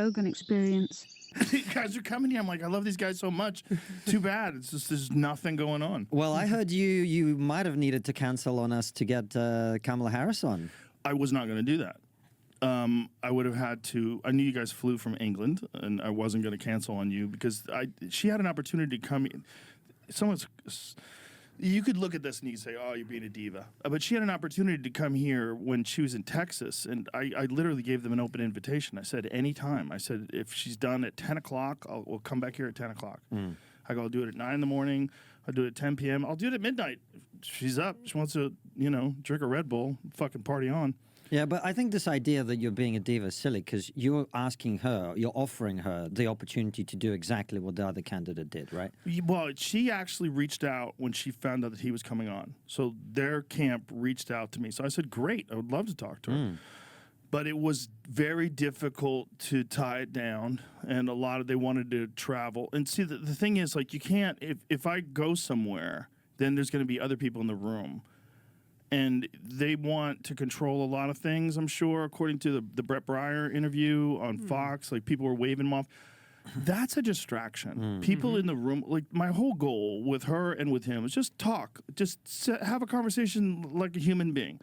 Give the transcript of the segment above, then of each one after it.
Rogan experience. You guys are coming here. I'm like, I love these guys so much. Too bad. It's just there's nothing going on. Well, I heard you might have needed to cancel on us to get Kamala Harris on. I was not going to do that. I would have had to. I knew you guys flew from England, and I wasn't going to cancel on you because she had an opportunity to come. You could look at this and you could say, "Oh, you're being a diva," but she had an opportunity to come here when she was in Texas, and I literally gave them an open invitation. I said, "Anytime." I said, "If she's done at 10 o'clock, we'll come back here at 10 o'clock." I go, "I'll do it at 9 in the morning. I'll do it at 10 p.m. I'll do it at midnight." She's up. She wants to, drink a Red Bull, fucking party on. Yeah, but I think this idea that you're being a diva is silly because you're offering her the opportunity to do exactly what the other candidate did, right? Well, she actually reached out when she found out that he was coming on. So their camp reached out to me. So I said, great, I would love to talk to her. But it was very difficult to tie it down, and they wanted to travel. And see, the thing is, like, you can't, if I go somewhere, then there's going to be other people in the room. And they want to control a lot of things, I'm sure, according to the Brett Breyer interview on Fox. Like, people were waving them off. That's a distraction. People in the room, like, my whole goal with her and with him is just talk. Just have a conversation like a human being.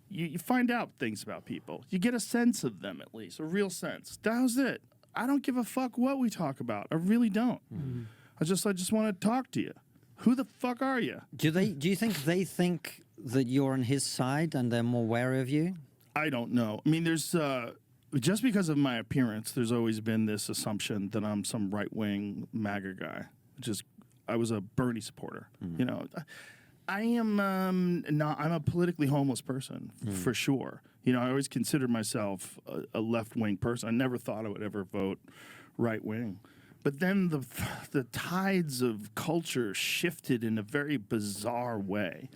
You find out things about people. You get a sense of them, at least, a real sense. That was it. I don't give a fuck what we talk about. I really don't. I just want to talk to you. Who the fuck are you? Do you think they think that you're on his side and they're more wary of you? I don't know. I mean, there's just because of my appearance, there's always been this assumption that I'm some right-wing MAGA guy. I was a Bernie supporter. I am not. I'm a politically homeless person for sure. I always considered myself a left-wing person. I never thought I would ever vote right-wing. But then the tides of culture shifted in a very bizarre way.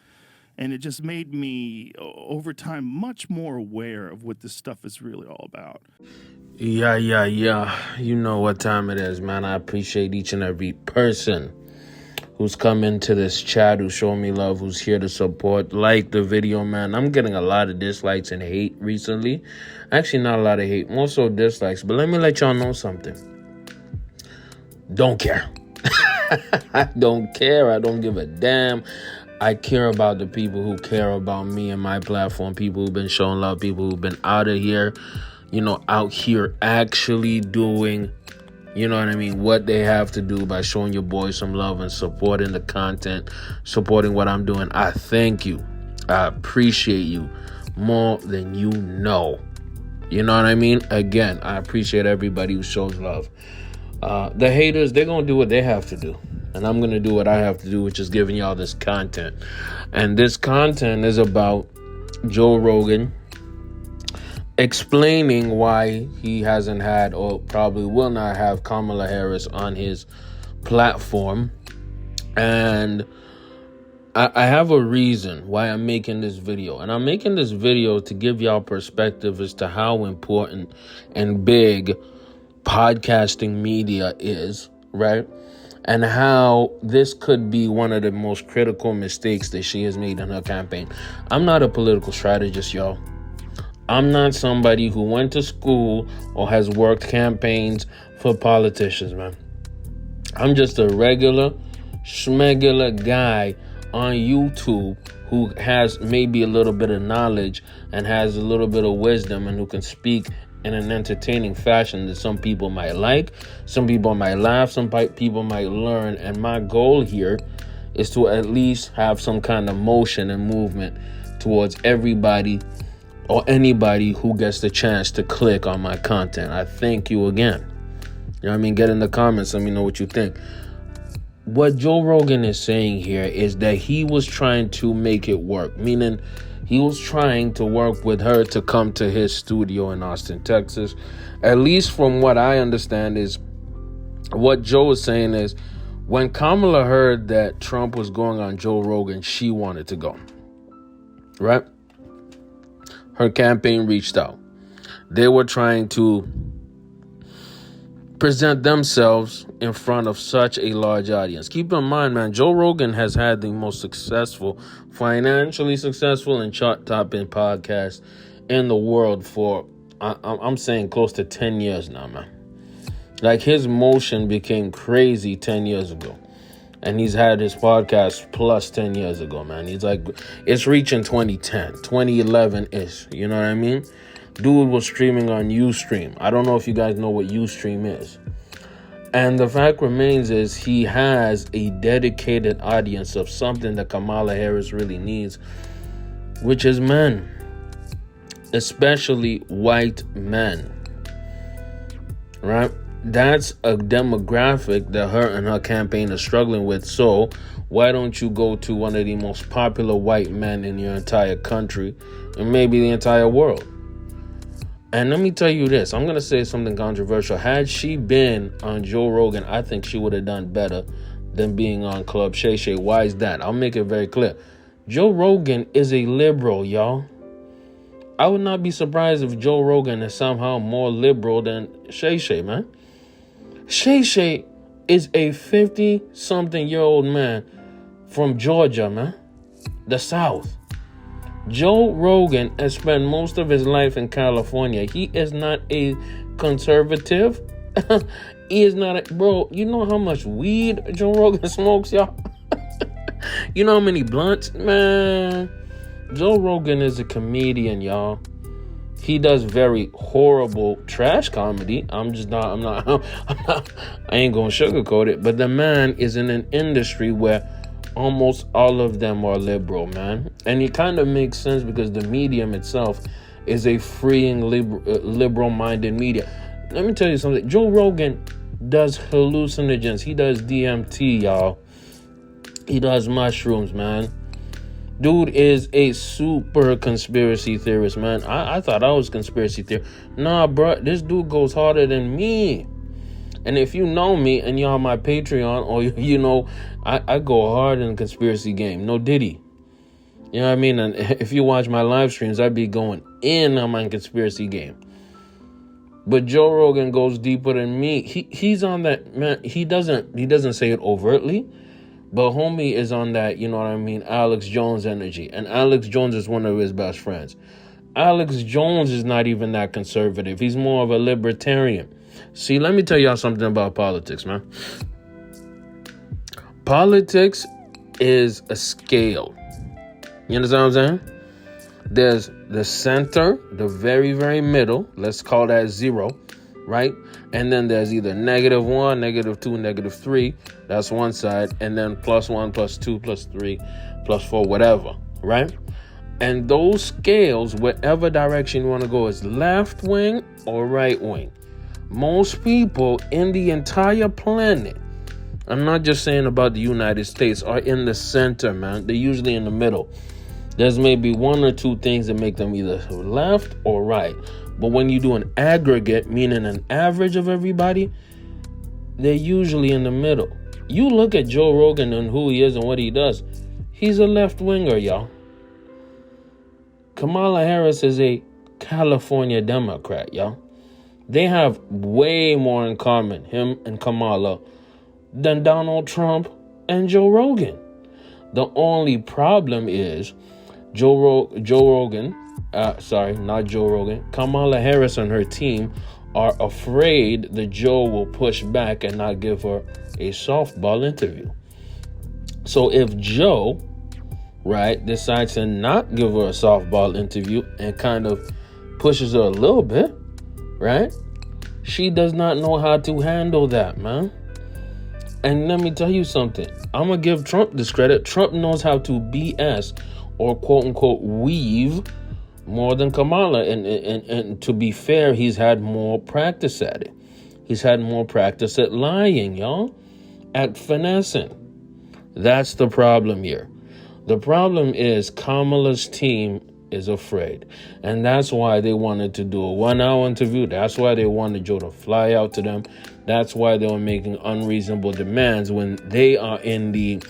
And it just made me, over time, much more aware of what this stuff is really all about. Yeah. You know what time it is, man. I appreciate each and every person who's come into this chat, who's showing me love, who's here to support. Like the video, man. I'm getting a lot of dislikes and hate recently. Actually, not a lot of hate, more so dislikes. But let me let y'all know something. Don't care. I don't care. I don't give a damn. I care about the people who care about me and my platform, people who've been showing love, people who've been out here actually doing, what they have to do by showing your boy some love and supporting the content, supporting what I'm doing. I thank you. I appreciate you more than you know. You know what I mean? Again, I appreciate everybody who shows love. The haters, they're going to do what they have to do. And I'm going to do what I have to do, which is giving y'all this content. And this content is about Joe Rogan explaining why he hasn't had or probably will not have Kamala Harris on his platform. And I have a reason why I'm making this video. And I'm making this video to give y'all perspective as to how important and big podcasting media is, right? And how this could be one of the most critical mistakes that she has made in her campaign. I'm not a political strategist, y'all. I'm not somebody who went to school or has worked campaigns for politicians, man. I'm just a regular, schmegular guy on YouTube who has maybe a little bit of knowledge and has a little bit of wisdom and who can speak in an entertaining fashion that some people might like, some people might laugh, some people might learn. And my goal here is to at least have some kind of motion and movement towards everybody or anybody who gets the chance to click on my content. I thank you again. You know what I mean? Get in the comments. Let me know what you think. What Joe Rogan is saying here is that he was trying to make it work, meaning he was trying to work with her to come to his studio in Austin, Texas. At least from what I understand is what Joe is saying is when Kamala heard that Trump was going on Joe Rogan, she wanted to go, right? Her campaign reached out. They were trying to present themselves in front of such a large audience. Keep in mind, man, Joe Rogan has had the most successful, financially successful and chart-topping podcast in the world for, I'm saying, close to 10 years now, man. Like, his motion became crazy 10 years ago. And he's had his podcast plus 10 years ago, man. He's like, it's reaching 2010, 2011-ish. You know what I mean? Dude was streaming on Ustream. I don't know if you guys know what Ustream is. And the fact remains is he has a dedicated audience of something that Kamala Harris really needs, which is men, especially white men, right? That's a demographic that her and her campaign are struggling with. So why don't you go to one of the most popular white men in your entire country and maybe the entire world? And let me tell you this. I'm going to say something controversial. Had she been on Joe Rogan, I think she would have done better than being on Club Shay Shay. Why is that? I'll make it very clear. Joe Rogan is a liberal, y'all. I would not be surprised if Joe Rogan is somehow more liberal than Shay Shay, man. Shay Shay is a 50-something-year-old man from Georgia, man. The South. Joe Rogan has spent most of his life in California. He is not a conservative. He is not a... Bro, you know how much weed Joe Rogan smokes, y'all? You know how many blunts? Man, Joe Rogan is a comedian, y'all. He does very horrible trash comedy. I ain't gonna sugarcoat it. But the man is in an industry where almost all of them are liberal, man. And it kind of makes sense because the medium itself is a freeing, liberal-minded media. Let me tell you something. Joe Rogan does hallucinogens. He does DMT, y'all. He does mushrooms, man. Dude is a super conspiracy theorist, man. I thought I was conspiracy theorist. Nah, bro. This dude goes harder than me. And if you know me and you're on my Patreon, or you know, I go hard in the conspiracy game. No Diddy. You know what I mean? And if you watch my live streams, I'd be going in on my conspiracy game. But Joe Rogan goes deeper than me. He's on that, man. He doesn't say it overtly, but homie is on that, you know what I mean, Alex Jones energy. And Alex Jones is one of his best friends. Alex Jones is not even that conservative. He's more of a libertarian. See, let me tell y'all something about politics, man. Politics is a scale. You understand what I'm saying? There's the center, the very, very middle. Let's call that 0, right? And then there's either -1, -2, -3. That's one side. And then +1, +2, +3, +4, whatever, right? And those scales, whatever direction you want to go, is left wing or right wing. Most people in the entire planet, I'm not just saying about the United States, are in the center, man. They're usually in the middle. There's maybe 1 or 2 things that make them either left or right. But when you do an aggregate, meaning an average of everybody, they're usually in the middle. You look at Joe Rogan and who he is and what he does. He's a left winger, y'all. Kamala Harris is a California Democrat, y'all. They have way more in common, him and Kamala, than Donald Trump and Joe Rogan. The only problem is Kamala Harris and her team are afraid that Joe will push back and not give her a softball interview. So if Joe, right, decides to not give her a softball interview and kind of pushes her a little bit, right, she does not know how to handle that, man. And let me tell you something. I'm going to give Trump this credit. Trump knows how to BS or quote unquote weave more than Kamala. And to be fair, he's had more practice at it. He's had more practice at lying, y'all, at finessing. That's the problem here. The problem is Kamala's team is afraid. And that's why they wanted to do a 1-hour interview. That's why they wanted Joe to fly out to them. That's why they were making unreasonable demands when they are in the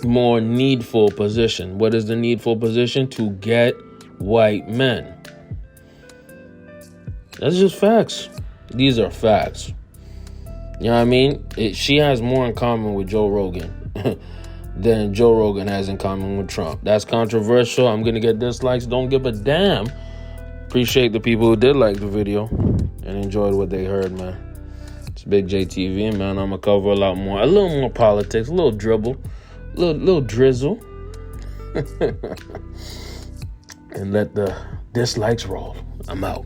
more needful position. What is the needful position? To get white men. That's just facts. These are facts. You know what I mean? She has more in common with Joe Rogan than Joe Rogan has in common with Trump. That's controversial. I'm going to get dislikes. Don't give a damn. Appreciate the people who did like the video and enjoyed what they heard, man. Big JTV, man. I'm gonna cover a lot more, a little more politics, a little dribble, little drizzle, and let the dislikes roll. I'm out.